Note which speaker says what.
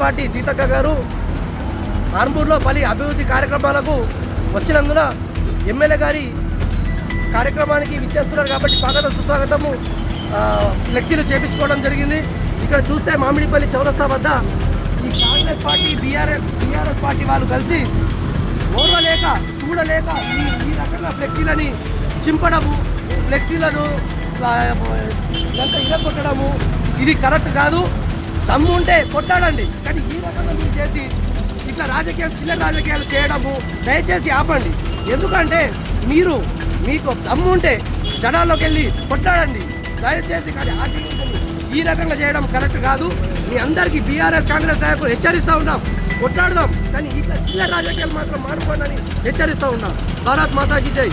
Speaker 1: Party Seethakka గారు ఆర్మూర్లో పలు అభివృద్ధి కార్యక్రమాలకు వచ్చినందున ఎమ్మెల్యే గారి కార్యక్రమానికి విచ్చేస్తున్నారు కాబట్టి స్వాగతం సుస్వాగతము ఫ్లెక్సీలు చేపించుకోవడం జరిగింది. ఇక్కడ చూస్తే మామిడిపల్లి చౌరస్తా వద్ద ఈ కాంగ్రెస్ పార్టీ బీఆర్ఎస్ పార్టీ వాళ్ళు కలిసి ఓర్వలేక చూడలేక ఈ రకంగా ఫ్లెక్సీలని చింపడము, ఫ్లెక్సీలను ఇదంతా ఇరగొట్టడము ఇది కరెక్ట్ కాదు. దమ్ము ఉంటే కొట్టాడండి, కానీ ఈ రకంగా మీరు చేసి ఇట్లా చిన్న రాజకీయాలు చేయడము దయచేసి ఆపండి. ఎందుకంటే మీకు దమ్ము ఉంటే జనాల్లోకి వెళ్ళి కొట్టాడండి దయచేసి, కానీ ఈ రకంగా చేయడం కరెక్ట్ కాదు. మీ అందరికీ బీఆర్ఎస్ కాంగ్రెస్ నాయకులు హెచ్చరిస్తూ ఉన్నాం, కొట్లాడదాం, కానీ ఇట్లా చిన్న రాజకీయాలు మాత్రం మానుకోండి హెచ్చరిస్తూ ఉన్నాం. భారత్ మాతాకి జై.